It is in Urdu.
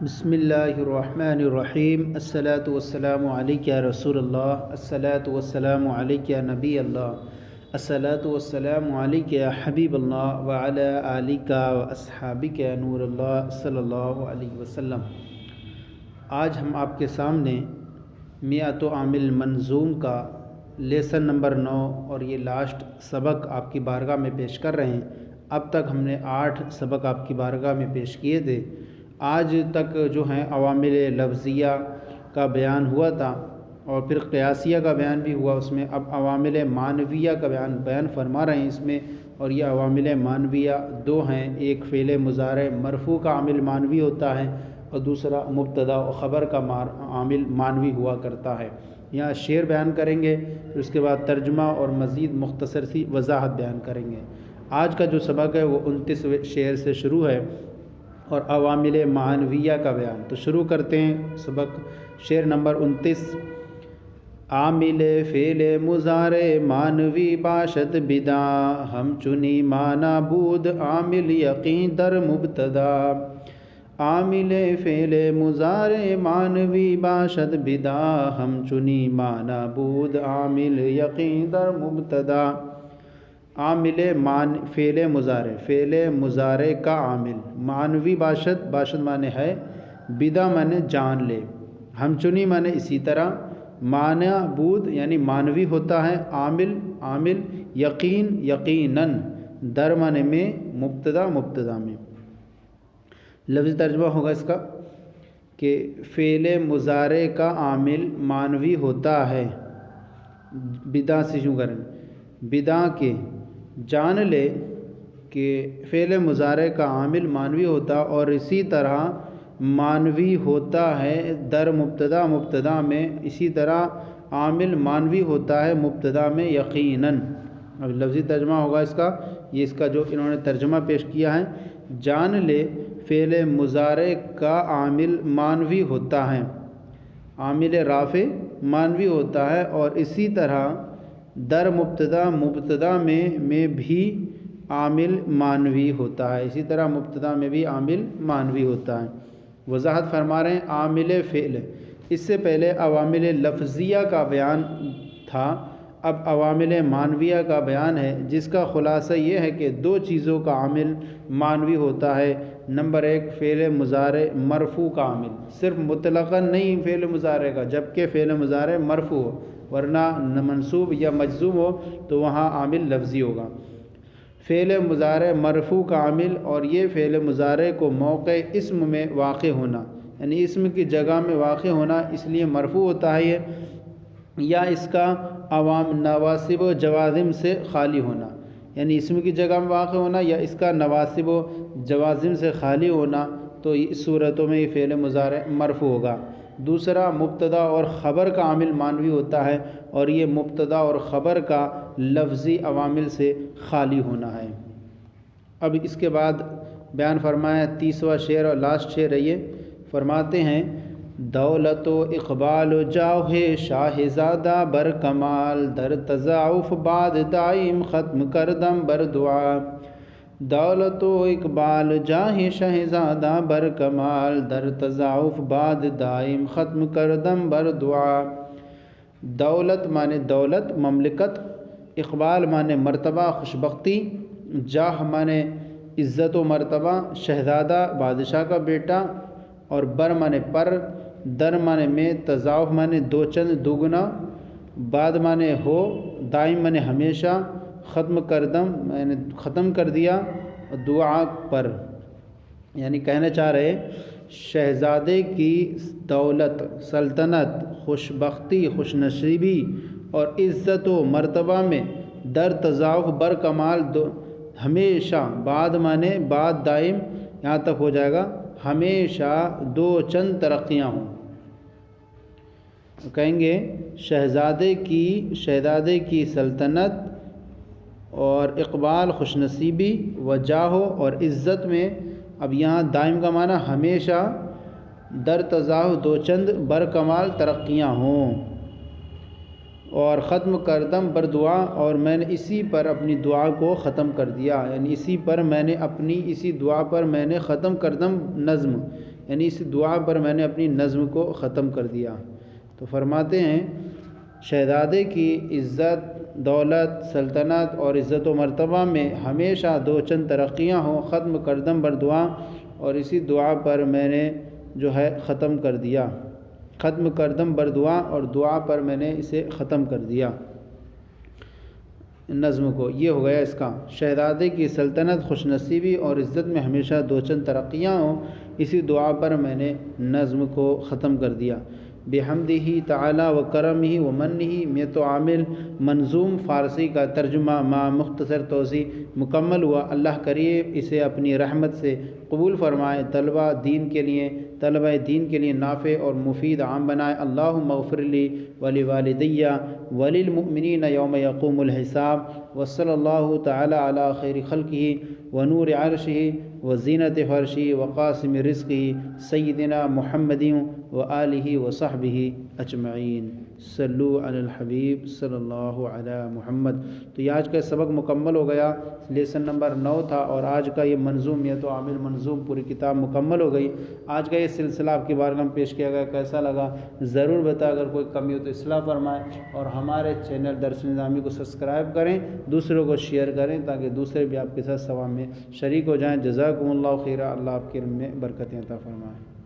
بسم اللہ الرحمن الرحیم الصلاۃ والسلام علیک یا رسول اللہ الصلاۃ والسلام علیک یا نبی اللہ الصلاۃ والسلام علیک یا حبیب اللہ وعلی آلک و اصحابک یا نور اللہ صلی اللہ علیہ وسلم۔ آج ہم آپ کے سامنے میعۃ عامل منظوم کا لیسن نمبر 9 اور یہ لاسٹ سبق آپ کی بارگاہ میں پیش کر رہے ہیں۔ اب تک ہم نے 8 سبق آپ کی بارگاہ میں پیش کیے تھے۔ آج تک جو ہیں عوامل لفظیہ کا بیان ہوا تھا اور پھر قیاسیہ کا بیان بھی ہوا اس میں۔ اب عوامل معنویہ کا بیان فرما رہے ہیں اس میں، اور یہ عوامل معنویہ 2 ہیں۔ ایک فعل مضارع مرفوع کا عامل معنوی ہوتا ہے اور دوسرا مبتدا و خبر کا عامل معنوی ہوا کرتا ہے۔ یہاں شعر بیان کریں گے، پھر اس کے بعد ترجمہ اور مزید مختصر سی وضاحت بیان کریں گے۔ آج کا جو سبق ہے وہ 29 شعر سے شروع ہے اور عوامل معنویہ کا بیان۔ تو شروع کرتے ہیں سبق۔ شعر نمبر 29۔ عامل فعل مضارع معنوی باشد بدا، ہم چنی معنی بود عامل یقین در مبتدا۔ عامل فعل مضارع معنوی باشد بدا، ہم چنی معنی بود عامل یقین در مبتدا۔ عامل فعل مضارع کا عامل معنوی باشد معنی ہے، بدا معنی جان لے، ہم چنی معنی اسی طرح، معنی بود یعنی معنوی ہوتا ہے، عامل یقین یقیناً، در معنی میں، مبتدا میں۔ لفظ ترجمہ ہوگا اس کا کہ فعل مضارع کا عامل معنوی ہوتا ہے، بدا سے شروع کریں، بدا کے جان لے کہ فعل مضارع کا عامل معنوی ہوتا اور اسی طرح معنوی ہوتا ہے در مبتدا میں، اسی طرح عامل معنوی ہوتا ہے مبتدا میں یقیناً۔ اب لفظی ترجمہ ہوگا اس کا، یہ اس کا جو انہوں نے ترجمہ پیش کیا ہے، جان لے فعل مضارع کا عامل معنوی ہوتا ہے، عامل رافع معنوی ہوتا ہے اور اسی طرح در مبتدا میں بھی عامل معنوی ہوتا ہے، اسی طرح مبتدا میں بھی عامل معنوی ہوتا ہے۔ وضاحت فرما رہے ہیں عامل فعل، اس سے پہلے عوامل لفظیہ کا بیان تھا، اب عوامل معنویہ کا بیان ہے، جس کا خلاصہ یہ ہے کہ 2 چیزوں کا عامل معنوی ہوتا ہے۔ نمبر 1 فعل مضارع مرفوع کا عامل، صرف مطلقاً نہیں فعل مضارع کا، جبکہ فعل مضارع مرفوع ہو، ورنہ منصوب یا مجزوم ہو تو وہاں عامل لفظی ہوگا۔ فعل مضارع مرفوع کا عامل، اور یہ فعل مضارع کو موقع اسم میں واقع ہونا، یعنی اسم کی جگہ میں واقع ہونا، اس لیے مرفوع ہوتا ہے یہ، یا اس کا نواصب و جوازم سے خالی ہونا، یعنی اسم کی جگہ میں واقع ہونا یا اس کا نواصب و جوازم سے خالی ہونا، تو اس صورتوں میں یہ فعل مضارع مرفوع ہوگا۔ دوسرا مبتدا اور خبر کا عامل معنوی ہوتا ہے، اور یہ مبتدا اور خبر کا لفظی عوامل سے خالی ہونا ہے۔ اب اس کے بعد بیان فرمایا 30واں شعر اور لاسٹ شعر ہے، یہ فرماتے ہیں دولت و اقبال و جاہ شاہزادہ بر کمال، در تضاعف بعد دائم ختم کردم بر دعا۔ دولت و اقبال جاہ شہزادہ بر کمال، در تضاعف بعد دائم ختم کردم بر دعا۔ دولت معنی دولت مملکت، اقبال معنی مرتبہ خوشبختی، جاہ معنی عزت و مرتبہ، شہزادہ بادشاہ کا بیٹا، اور بر معنی پر، در معنی میں، تضاعف معنی 2 چند دوگنا، بعد معنی ہو، دائم معنی ہمیشہ، ختم کردم یعنی ختم کر دیا، دعا پر، یعنی کہنا چاہ رہے شہزادے کی دولت، سلطنت، خوشبختی، خوش نصیبی اور عزت و مرتبہ میں در تضاعف بر کمال ہمیشہ، بعد معنی بعد دائم یہاں تک ہو جائے گا، ہمیشہ 2 چند ترقیاں ہوں۔ کہیں گے شہزادے کی سلطنت اور اقبال خوش نصیبی و جاہو اور عزت میں، اب یہاں دائم کا معنی ہمیشہ، در تضاعف 2 چند بر کمال ترقیاں ہوں، اور ختم کردم بر دعا، اور میں نے اسی پر اپنی دعا کو ختم کر دیا، یعنی اسی دعا پر میں نے ختم کردم نظم، یعنی اس دعا پر میں نے اپنی نظم کو ختم کر دیا۔ تو فرماتے ہیں شہزادے کی عزت، دولت، سلطنت اور عزت و مرتبہ میں ہمیشہ دو چند ترقیاں ہوں، ختم کردم بر دعا، اور اسی دعا پر میں نے جو ہے ختم کر دیا، ختم کردم بر دعا، اور دعا پر میں نے اسے ختم کر دیا نظم کو۔ یہ ہو گیا اس کا، شہزادے کی سلطنت، خوش نصیبی اور عزت میں ہمیشہ دو چند ترقیاں ہوں، اسی دعا پر میں نے نظم کو ختم کر دیا۔ بحمدہ تعالی و کرمہ و منہ، میں تو عامل منظوم فارسی کا ترجمہ مع مختصر توضیح مکمل ہوا۔ اللہ کریم اسے اپنی رحمت سے قبول فرمائے، طلبہ دین کے لیے نافع اور مفید عام بنائے۔ اللہم اغفر لی ولوالدی وللمؤمنین یوم یقوم الحساب، وصلی اللہ تعالی علی خیر خلقہ ونور عرشہ وزینت فرشہ وقاسم رزقہ سیدنا محمد وآلہ وصحبہ اجمعین۔ صلو علی الحبیب صلی اللہ علی محمد۔ تو یہ آج کا سبق مکمل ہو گیا، لیسن نمبر 9 تھا، اور آج کا یہ منظوم یہ تو عامل منظوم پوری کتاب مکمل ہو گئی۔ آج کا یہ سلسلہ آپ کی بارگاہ میں پیش کیا گیا، کیسا لگا ضرور بتائیں، اگر کوئی کمی ہو تو اصلاح فرمائیں، اور ہمارے چینل درس نظامی کو سبسکرائب کریں، دوسروں کو شیئر کریں تاکہ دوسرے بھی آپ کے ساتھ ثواب میں شریک ہو جائیں۔ جزاکم اللہ خیرہ، اللہ آپ کے علم میں برکتیں عطا فرمائے۔